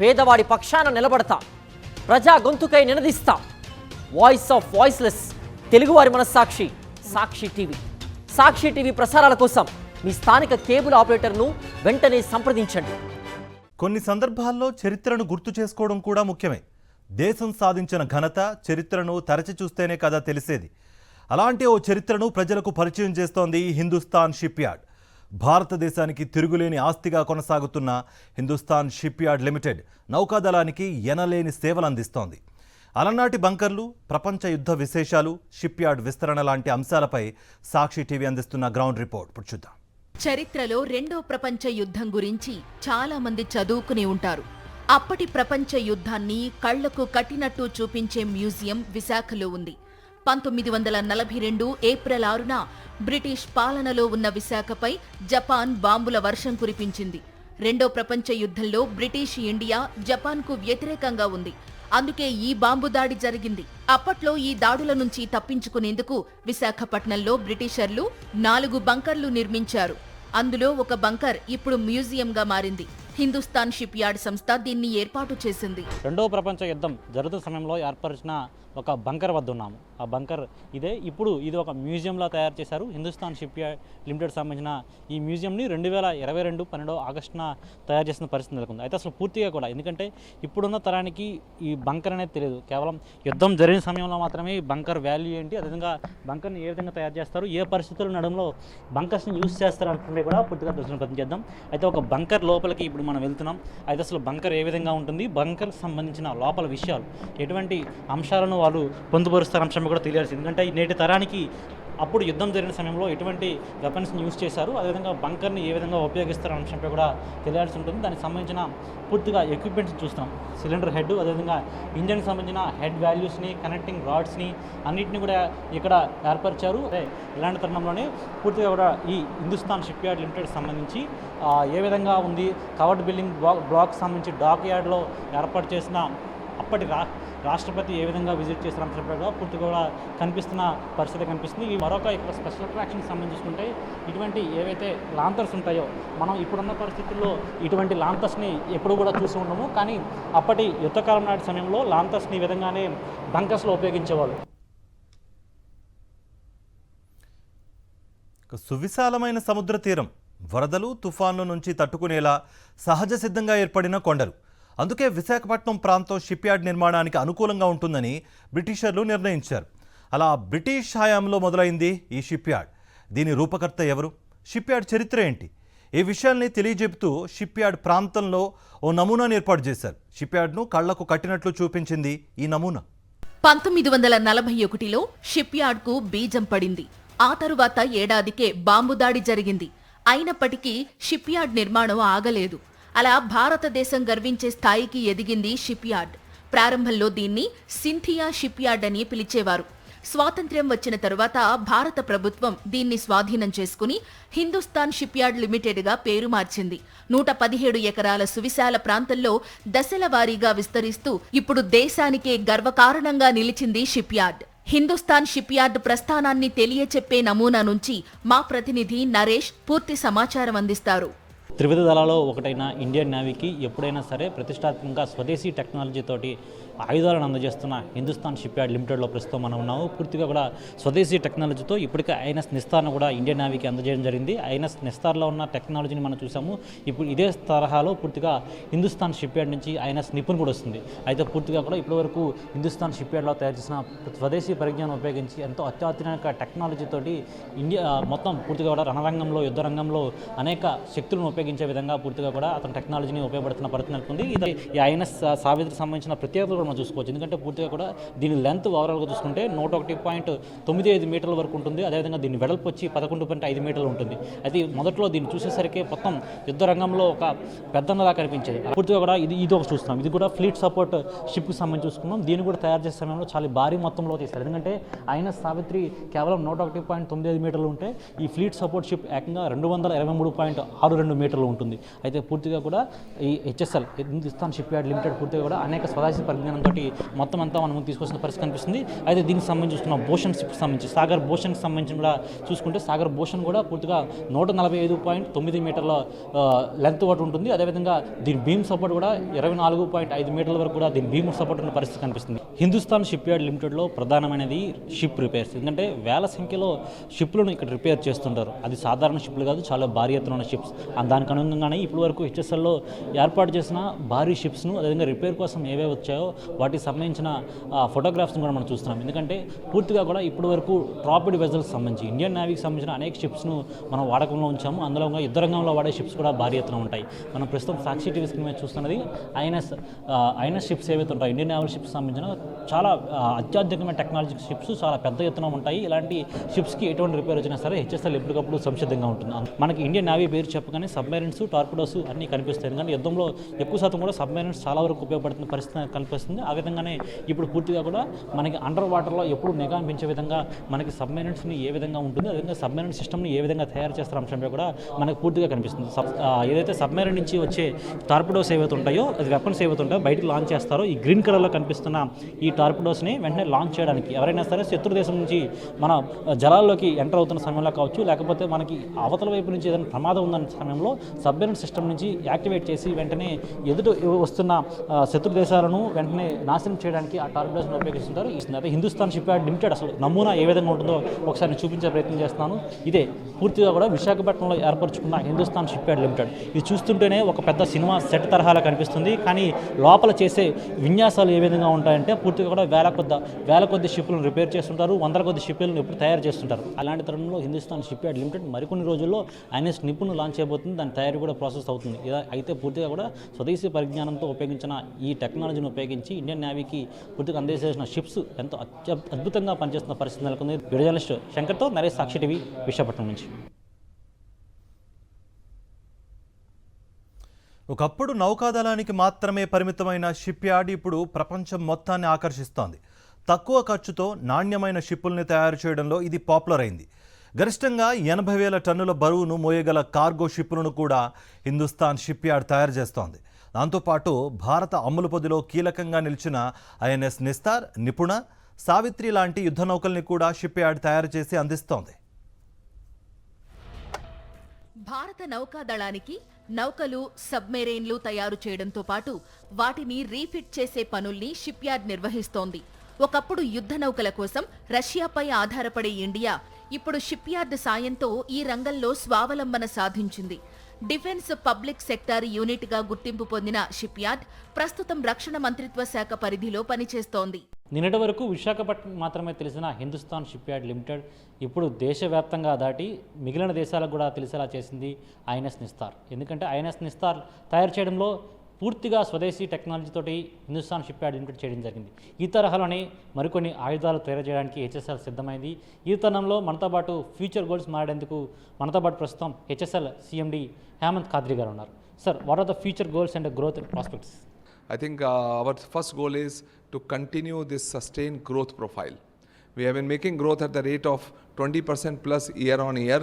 పేదవాడి పక్షాన నిలబడతా, ప్రజా గొంతుకై నినదిస్తా. వాయిస్ ఆఫ్ వాయిస్లెస్, తెలుగువారి మనస్సాక్షి, సాక్షి టీవీ. సాక్షి టీవీ ప్రసారాల కోసం మీ స్థానిక కేబుల్ ఆపరేటర్ను వెంటనే సంప్రదించండి. కొన్ని సందర్భాల్లో చరిత్రను గుర్తు చేసుకోవడం కూడా ముఖ్యమే. దేశం సాధించిన ఘనత చరిత్రను తరచి చూస్తేనే కదా తెలిసేది. అలాంటి ఓ చరిత్రను ప్రజలకు పరిచయం చేస్తోంది హిందుస్థాన్ షిప్ యార్డ్. భారతదేశానికి తిరుగులేని ఆస్తిగా కొనసాగుతున్న హిందుస్థాన్ షిప్ యార్డ్ లిమిటెడ్ నౌకాదళానికి ఎనలేని సేవలు అందిస్తోంది. అలనాటి బంకర్లు, ప్రపంచ యుద్ధ విశేషాలు, షిప్ యార్డ్ విస్తరణ లాంటి అంశాలపై సాక్షి టీవీ అందిస్తున్న గ్రౌండ్ రిపోర్ట్ ఇప్పుడు చూద్దాం. చరిత్రలో రెండో ప్రపంచ యుద్ధం గురించి చాలా మంది చదువుకుని ఉంటారు. అప్పటి ప్రపంచ యుద్ధాన్ని కళ్లకు కట్టినట్టు చూపించే మ్యూజియం విశాఖలో ఉంది. 1942 ఏప్రిల్ 6న బ్రిటిష్ పాలనలో ఉన్న విశాఖపై జపాన్ బాంబుల వర్షం కురిపించింది. రెండో ప్రపంచ యుద్ధంలో బ్రిటిష్ ఇండియా జపాన్కు వ్యతిరేకంగా ఉంది. అందుకే ఈ బాంబు దాడి జరిగింది. అప్పట్లో ఈ దాడుల నుంచి తప్పించుకునేందుకు విశాఖపట్నంలో బ్రిటిషర్లు 4 బంకర్లు నిర్మించారు. అందులో ఒక బంకర్ ఇప్పుడు మ్యూజియంగా మారింది. హిందుస్థాన్ షిప్ యార్డ్ సంస్థ దీన్ని ఏర్పాటు చేసింది. రెండవ ప్రపంచ యుద్ధం జరుగుతున్న సమయంలో ఏర్పరిచిన ఒక బంకర్ వద్ద ఉన్నాము. ఆ బంకర్ ఇదే. ఇప్పుడు ఇది ఒక మ్యూజియంలా తయారు చేశారు. హిందుస్థాన్ షిప్ యార్డ్ లిమిటెడ్ సంబంధించిన ఈ మ్యూజియంని 2022 12 ఆగస్టున తయారు చేసిన పరిస్థితి నెలకొంది. అయితే అసలు పూర్తిగా కూడా, ఎందుకంటే ఇప్పుడున్న తరానికి ఈ బంకర్ అనేది తెలియదు. కేవలం యుద్ధం జరిగిన సమయంలో మాత్రమే ఈ బంకర్ వాల్యూ ఏంటి, అదేవిధంగా బంకర్ని ఏ విధంగా తయారు చేస్తారు, ఏ పరిస్థితుల నడుమలో బంకర్స్ని యూజ్ చేస్తారు అనుకుంటే కూడా పూర్తిగా తెలుసుకునే ప్రయత్నం చేద్దాం. అయితే ఒక బంకర్ లోపలికి ఇప్పుడు మనం వెళ్తున్నాం. అయితే అసలు బంకర్ ఏ విధంగా ఉంటుంది, బంకర్కి సంబంధించిన లోపల విషయాలు, ఎటువంటి అంశాలను వాళ్ళు పొందుపరుస్తారు అంశం కూడా తెలియాల్సింది. ఎందుకంటే నేటి తరానికి అప్పుడు యుద్ధం జరిగిన సమయంలో ఎటువంటి వెపన్స్ని యూజ్ చేశారు, అదేవిధంగా బంకర్ని ఏ విధంగా ఉపయోగిస్తారు అంశంపై కూడా తెలియాల్సి ఉంటుంది. దానికి సంబంధించిన పూర్తిగా ఎక్విప్మెంట్స్ చూస్తాం. సిలిండర్ హెడ్, అదేవిధంగా ఇంజన్కి సంబంధించిన హెడ్ వాల్యూస్ని, కనెక్టింగ్ రాడ్స్ని అన్నింటినీ కూడా ఇక్కడ ఏర్పరిచారు. అదే ఇలాంటి తరుణంలోనే పూర్తిగా కూడా ఈ హిందుస్థాన్ షిప్ యార్డ్ లిమిటెడ్ సంబంధించి ఏ విధంగా ఉంది, కవర్డ్ బిల్డింగ్ బ్లాక్ సంబంధించి డాక్ యార్డ్లో ఏర్పాటు చేసిన అప్పటి రాష్ట్రపతి ఏ విధంగా విజిట్ చేసిన అంశంపై కూడా పూర్తిగా కూడా కనిపిస్తున్న పరిస్థితి కనిపిస్తుంది. ఈ మరొక ఇక్కడ స్పెషల్ అట్రాక్షన్కి సంబంధించుకుంటే ఇటువంటి ఏవైతే లాంతర్స్ ఉంటాయో, మనం ఇప్పుడున్న పరిస్థితుల్లో ఇటువంటి లాంతర్స్ని ఎప్పుడు కూడా చూసి ఉండము. కానీ అప్పటి యుద్ధకాలం నాటి సమయంలో లాంతర్స్ని ఈ విధంగానే బంకర్స్లో ఉపయోగించేవాళ్ళు. సువిశాలమైన సముద్ర తీరం, వరదలు, తుఫాన్ల నుంచి తట్టుకునేలా సహజ సిద్ధంగా ఏర్పడిన కొండలు. అందుకే విశాఖపట్నం ప్రాంతం షిప్ యార్డ్ నిర్మాణానికి అనుకూలంగా ఉంటుందని బ్రిటిషర్లు నిర్ణయించారు. అలా బ్రిటిష్ హయాంలో మొదలైంది ఈ షిప్ యార్డ్. దీని రూపకర్త ఎవరు, షిప్ యార్డ్ చరిత్ర ఏంటి, ఈ విషయాల్ని తెలియజెబుతూ షిప్ యార్డ్ ప్రాంతంలో ఓ నమూనాను ఏర్పాటు చేశారు. షిప్ యార్డ్ను కళ్లకు కట్టినట్లు చూపించింది ఈ నమూనా. 1941లో షిప్ యార్డ్కు బీజం పడింది. ఆ తరువాత ఏడాదికే బాంబు దాడి జరిగింది. అయినప్పటికీ షిప్ యార్డ్ నిర్మాణం ఆగలేదు. అలా భారతదేశం గర్వించే స్థాయికి ఎదిగింది షిప్ యార్డ్. ప్రారంభంలో దీన్ని సింథియా షిప్ యార్డ్ అని పిలిచేవారు. స్వాతంత్ర్యం వచ్చిన తరువాత భారత ప్రభుత్వం దీన్ని స్వాధీనం చేసుకుని హిందుస్థాన్ షిప్ యార్డ్ లిమిటెడ్గా పేరు మార్చింది. 117 ఎకరాల సువిశాల ప్రాంతంలో దశల వారీగా విస్తరిస్తూ ఇప్పుడు దేశానికే గర్వకారణంగా నిలిచింది shipyard. Hindustan shipyard ప్రస్థానాన్ని తెలియచెప్పే నమూనా నుంచి మా ప్రతినిధి నరేష్ పూర్తి సమాచారం అందిస్తారు. త్రివిధ దళాలో ఒకటైన ఇండియన్ నేవీకి ఎప్పుడైనా సరే ప్రతిష్టాత్మకంగా స్వదేశీ టెక్నాలజీతోటి ఆయుధాలను అందజేస్తున్న హిందుస్థాన్ షిప్ యార్డ్ లిమిటెడ్లో ప్రస్తుతం మనం ఉన్నాము. పూర్తిగా కూడా స్వదేశీ టెక్నాలజీతో ఇప్పటికే ఐఎన్ఎస్ నిస్తార్ను కూడా ఇండియన్ నేవీకి అందజేయడం జరిగింది. ఐఎన్ఎస్ నిస్తార్లో ఉన్న టెక్నాలజీని మనం చూసాము. ఇప్పుడు ఇదే తరహాలో పూర్తిగా హిందుస్థాన్ షిప్ యార్డ్ నుంచి ఐఎన్ఎస్ నిపుణ్ కూడా వస్తుంది. అయితే పూర్తిగా కూడా ఇప్పటివరకు హిందుస్థాన్ షిప్ యార్డ్లో తయారు చేసిన స్వదేశీ పరిజ్ఞానం ఉపయోగించి ఎంతో అత్యాధునిక టెక్నాలజీతోటి ఇండియా మొత్తం పూర్తిగా కూడా రణరంగంలో, యుద్ధ రంగంలో అనేక శక్తులను ఉపయోగించే విధంగా పూర్తిగా కూడా అతని టెక్నాలజీని ఉపయోగపడుతున్న పరిస్థితి నెలకొంది. ఇది ఈ ఐఎన్ఎస్ సావిత్రికి సంబంధించిన ప్రత్యేకతలు మనం చూసుకోవచ్చు. ఎందుకంటే పూర్తిగా కూడా దీని లెంత్ ఓవరాల్గా చూసుకుంటే 101.95 మీటర్ల వరకు ఉంటుంది. అదేవిధంగా దీని వెడల్పు వచ్చి 11.5 మీటర్లు ఉంటుంది. అది మొదట్లో దీన్ని చూసేసరికి మొత్తం యుద్ధ రంగంలో ఒక పెద్దన్నలా కనిపించేది. పూర్తిగా కూడా ఇది ఒక చూస్తున్నాం. ఇది కూడా ఫ్లీట్ సపోర్ట్ షిప్కి సంబంధించి చూసుకున్నాం. దీన్ని కూడా తయారు చేసే సమయంలో చాలా భారీ మొత్తంలో చేశారు. ఎందుకంటే ఐఎన్ఎస్ సావిత్రి కేవలం 101.95 మీటర్లు ఉంటే ఈ ఫ్లీట్ సపోర్ట్ షిప్ ఏకంగా 223.62 మీటర్లు మీటర్లు ఉంటుంది. అయితే పూర్తిగా కూడా ఈ HSL Hindustan ship yard limited పూర్తిగా కూడా అనేక స్వదేశీ పరిజ్ఞానంతో మొత్తం అంతా మనం తీసుకొచ్చిన పరిస్థితి కనిపిస్తుంది. అయితే దీనికి సంబంధించి చూసుకున్న భూషణ్ షిప్కి సంబంధించి సాగర్ భూషణ్కి సంబంధించి కూడా చూసుకుంటే సాగర్ భూషణ్ కూడా పూర్తిగా 145.9 మీటర్ల లెంత్ ఒకటి ఉంటుంది. అదేవిధంగా దీని బీమ్ సపోర్ట్ కూడా 24.5 మీటర్ల వరకు కూడా దీని బీమ్ సపోర్ట్ ఉన్న పరిస్థితి కనిపిస్తుంది. హిందుస్థాన్ షిప్ యార్డ్ లిమిటెడ్లో ప్రధానమైనది షిప్ రిపేర్స్. ఎందుకంటే వేల సంఖ్యలో షిప్లను ఇక్కడ రిపేర్ చేస్తుంటారు. అది సాధారణ షిప్లు కాదు, చాలా భారీ ఎత్తున ఉన్న షిప్స్. దానికి అనుగుణంగానే ఇప్పటి వరకు హెచ్ఎస్ఎల్లో ఏర్పాటు చేసిన భారీ షిప్స్ను అదేవిధంగా రిపేర్ కోసం ఏవే వచ్చాయో వాటికి సంబంధించిన ఫోటోగ్రాఫ్స్ని కూడా మనం చూస్తున్నాం. ఎందుకంటే పూర్తిగా కూడా ఇప్పటి వరకు టార్పిడ్ వెజల్స్ సంబంధించి ఇండియన్ నేవీకి సంబంధించిన అనేక షిప్స్ను మనం వాడకంలో ఉంచాము. అందులో యుద్ధ రంగంలో వాడే షిప్స్ కూడా భారీ ఎత్తున ఉంటాయి. మనం ప్రస్తుతం సాక్షి టీవీ స్క్రీన్ మీద చూస్తున్నది ఐఎన్ఎస్ షిప్స్ ఏవైతే ఉంటాయి ఇండియన్ నేవల్ షిప్స్ సంబంధించిన చాలా అత్యాధునికమైన టెక్నాలజీ షిప్స్ చాలా పెద్ద ఎత్తున ఉంటాయి. ఇలాంటి షిప్స్కి ఎటువంటి రిపేర్ వచ్చినా సరే హెచ్ఎస్ఎల్ ఎప్పటికప్పుడు సంసిద్ధంగా ఉంటుంది. మనకి ఇండియన్ నేవీ పేరు చెప్పగానే సబ్మెరైన్స్, టార్పిడోస్ అన్నీ కనిపిస్తాయి. ఎందుకంటే యుద్ధంలో ఎక్కువ శాతం కూడా సబ్మెరైన్స్ చాలా వరకు ఉపయోగపడుతున్న పరిస్థితి కనిపిస్తుంది. ఆ విధంగానే ఇప్పుడు పూర్తిగా కూడా మనకి అండర్ వాటర్లో ఎప్పుడు నిఘా అనిపించే విధంగా మనకి సబ్మెరైన్స్ని ఏ విధంగా ఉంటుంది, అదేవిధంగా సబ్మెరైన్ సిస్టమ్ని ఏ విధంగా తయారు చేస్తారు అంశంపై కూడా మనకు పూర్తిగా కనిపిస్తుంది. ఏదైతే సబ్మెరైన్ నుంచి వచ్చే టార్పిడోస్ ఏవైతే ఉంటాయో, అది వెపన్స్ ఏవైతే ఉంటాయో బయటకు లాంచ్ చేస్తారో, ఈ గ్రీన్ కలర్లో కనిపిస్తున్న ఈ టార్పిడోస్ని వెంటనే లాంచ్ చేయడానికి ఎవరైనా సరే శత్రు దేశం నుంచి మన జలాల్లోకి ఎంటర్ అవుతున్న సమయంలో కావచ్చు, లేకపోతే మనకి అవతల వైపు నుంచి ఏదైనా ప్రమాదం ఉందన్న సమయంలో సబ్మెరైన్ సిస్టమ్ నుంచి యాక్టివేట్ చేసి వెంటనే ఎదుట వస్తున్న శత్రు దేశాలను వెంటనే నాశనం చేయడానికి ఆ టార్పిడోస్ని ఉపయోగిస్తుంటారు. అదే హిందుస్థాన్ షిప్ యార్డ్ లిమిటెడ్ అసలు నమూనా ఏ విధంగా ఉంటుందో ఒకసారి చూపించే ప్రయత్నం చేస్తున్నాను. ఇదే పూర్తిగా కూడా విశాఖపట్నంలో ఏర్పరచుకున్న హిందుస్థాన్ షిప్ యార్డ్ లిమిటెడ్. ఇది చూస్తుంటేనే ఒక పెద్ద సినిమా సెట్ తరహాలో కనిపిస్తుంది. కానీ లోపల చేసే విన్యాసాలు ఏ విధంగా ఉంటాయంటే పూర్తిగా కూడా వేల కొద్ది షిప్లను రిపేర్ చేస్తుంటారు, వందల కొద్ది షిప్లను ఎప్పుడు తయారు చేస్తుంటారు. అలాంటి తరుణంలో హిందుస్థాన్ షిప్ యార్డ్ లిమిటెడ్ మరికొన్ని రోజుల్లో ఐఎన్ఎస్ నిపుణులు లాంచ్ చేయబోతుంది. దాని తయారీ కూడా ప్రాసెస్ అవుతుంది. అయితే పూర్తిగా కూడా స్వదేశీ పరిజ్ఞానంతో ఉపయోగించిన ఈ టెక్నాలజీని ఉపయోగించి ఇండియన్ నేవీకి పూర్తిగా అందజేసిన షిప్స్ ఎంతో అద్భుతంగా పనిచేస్తున్న పరిస్థితి నెలకొంది. వీడియో జర్నలిస్ట్ శంకర్తో నరేష్, సాక్షి టీవీ, విశాఖపట్నం నుంచి. ఒకప్పుడు నౌకాదళానికి మాత్రమే పరిమితమైన షిప్ యార్డ్ ఇప్పుడు ప్రపంచం మొత్తాన్ని ఆకర్షిస్తోంది. తక్కువ ఖర్చుతో నాణ్యమైన షిప్పుల్ని తయారు చేయడంలో ఇది పాపులర్ అయింది. గరిష్టంగా 80,000 టన్నుల బరువును మోయగల కార్గో షిప్పులను కూడా హిందుస్థాన్ షిప్ యార్డ్ తయారు చేస్తోంది. దాంతోపాటు భారత అమ్ముల పొదిలో కీలకంగా నిలిచిన ఐఎన్ఎస్ నిస్తార్, నిపుణ, సావిత్రి లాంటి యుద్ధ నౌకల్ని కూడా షిప్ యార్డ్ తయారు చేసి అందిస్తోంది. భారత నౌకాదళానికి నౌకలు, సబ్మెరైన్లు తయారు చేయడంతో పాటు వాటిని రీఫిట్ చేసే పనుల్ని షిప్ యార్డ్ నిర్వహిస్తోంది. ఒకప్పుడు యుద్ధ నౌకల కోసం రష్యాపై ఆధారపడే ఇండియా ఇప్పుడు షిప్ యార్డ్ సాయంతో ఈ రంగంలో స్వావలంబన సాధించింది. డిఫెన్స్ పబ్లిక్ సెక్టార్ యూనిట్గా గుర్తింపు పొందిన షిప్ యార్డ్ ప్రస్తుతం రక్షణ మంత్రిత్వ శాఖ పరిధిలో పనిచేస్తోంది. నిన్నటి వరకు విశాఖపట్నం మాత్రమే తెలిసిన హిందుస్థాన్ షిప్ యార్డ్ లిమిటెడ్ ఇప్పుడు దేశవ్యాప్తంగా దాటి మిగిలిన దేశాలకు కూడా తెలిసేలా చేసింది ఐఎన్ఎస్ నిస్తార్. ఎందుకంటే ఐఎన్ఎస్ నిస్తార్ తయారు చేయడంలో పూర్తిగా స్వదేశీ టెక్నాలజీతోటి హిందుస్థాన్ షిప్ యార్డ్ లిమిటెడ్ చేయడం జరిగింది. ఈ తరహాలోనే మరికొన్ని ఆయుధాలు తయారు చేయడానికి హెచ్ఎస్ఎల్ సిద్ధమైంది. ఈ తరుణంలో మనతో పాటు ఫ్యూచర్ గోల్స్ మాట్లాడేందుకు మనతో పాటు ప్రస్తుతం హెచ్ఎస్ఎల్ సిఎండి హేమంత్ ఖాద్రి గారు ఉన్నారు. Sir, what are the future goals and growth prospects? I think our first goal is to continue this sustained growth profile. We have been making growth at the rate of 20% plus year on year.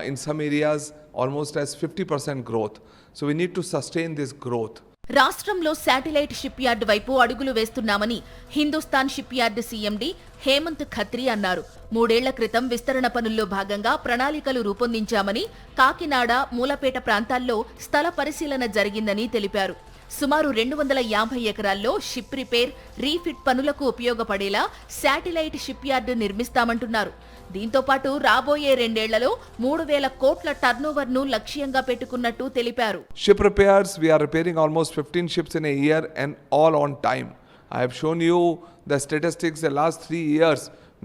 In some areas, almost as 50% growth. So we need to sustain this growth. రాష్ట్రంలో satellite shipyard వైపు అడుగులు వేస్తున్నామని Hindustan shipyard CMD Hemant Khatri అన్నారు. 3 ఏళ్ల క్రితం విస్తరణ పనుల్లో భాగంగా ప్రణాళికలు రూపొందించామని, కాకినాడ, మూలపేట ప్రాంతాల్లో స్థల పరిశీలన జరిగిందని తెలిపారు. సుమారు 250 ఎకరాల్లో షిప్ రిపేర్, రీఫిట్ పనులకు ఉపయోగపడేలా శాటిలైట్ షిప్ యార్డ్ నిర్మిస్తామంటున్నారు. దీంతో పాటు రాబోయే 2 ఏళ్లలో 3,000 కోట్ల టర్నోవర్ను లక్ష్యంగా పెట్టుకున్నట్టు తెలిపారు. Ship repairs, we are repairing almost 15 ships in a year and all on time. I have shown you the statistics the last 3 years.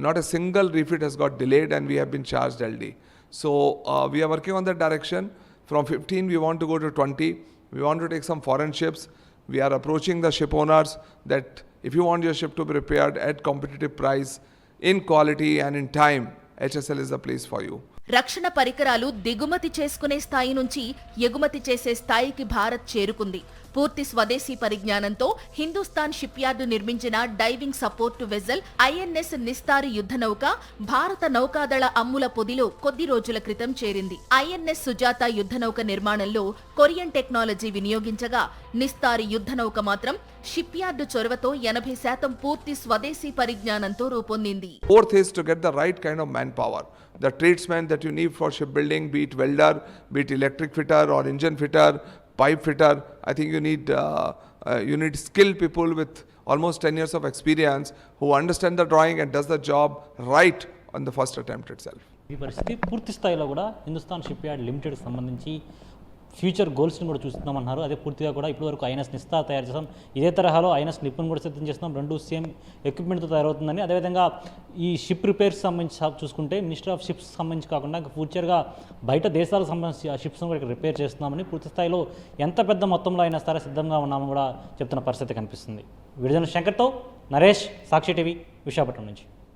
Not a single refit has got delayed and we have been charged LD. So we are working on that direction. From 15 we want to go to 20. We want to take some foreign ships. We are approaching the ship owners that if you want your ship to be repaired at competitive price, in quality and in time, HSL is the place for you. రక్షణ పరికరాలు దిగుమతి చేసుకునే స్థాయి నుంచి ఎగుమతి చేసే స్థాయికి భారత్ చేరుకుంది. పూర్తి స్వదేశీ పరిజ్ఞానంతో హిందుస్థాన్ షిప్ యార్డు నిర్మించిన diving support vessel INS Nistar యుద్ధ నౌక భారత నౌకాదళ అమ్ముల పొదిలో కొద్ది రోజుల క్రితం చేరింది. ఐఎన్ఎస్ సుజాత యుద్ధ నౌక నిర్మాణంలో కొరియన్ టెక్నాలజీ వినియోగించగా నిస్తార్ యుద్ధ నౌక మాత్రం షిప్ యార్డు చొరవతో 80% పూర్తి స్వదేశీ పరిజ్ఞానంతో రూపొందింది. Fourth is to get the right kind of manpower. The tradesmen that you need for shipbuilding, be it welder, be it electric fitter or engine fitter, pipe fitter. I think you need skilled people with almost 10 years of experience who understand the drawing and does the job right on the first attempt itself. ఈ పరిస్థితి పూర్తి స్థాయిలో కూడా Hindustan ship yard limited సంబంధించి future గోల్స్ని కూడా చూస్తున్నామన్నారు. అదే పూర్తిగా కూడా ఇప్పటివరకు ఐఎన్ఎస్ నిస్తార్ తయారు చేస్తాం, ఇదే తరహాలో ఐఎన్ఎస్ నిపుణ్ కూడా సిద్ధం చేస్తున్నాం, రెండు సేమ్ ఎక్విప్మెంట్తో తయారవుతుందని. అదేవిధంగా ఈ షిప్ రిపేర్స్ సంబంధించి చూసుకుంటే మినిస్టర్ ఆఫ్ షిప్స్ సంబంధించి కాకుండా ఫ్యూచర్గా బయట దేశాలకు సంబంధించి ఆ షిప్స్ను కూడా ఇక్కడ రిపేర్ చేస్తున్నామని పూర్తి స్థాయిలో ఎంత పెద్ద మొత్తంలో అయినా సరే సిద్ధంగా ఉన్నామని కూడా చెప్తున్న పరిస్థితి కనిపిస్తుంది. విడుదల శంకర్తో నరేష్, సాక్షి టీవీ, విశాఖపట్నం నుంచి.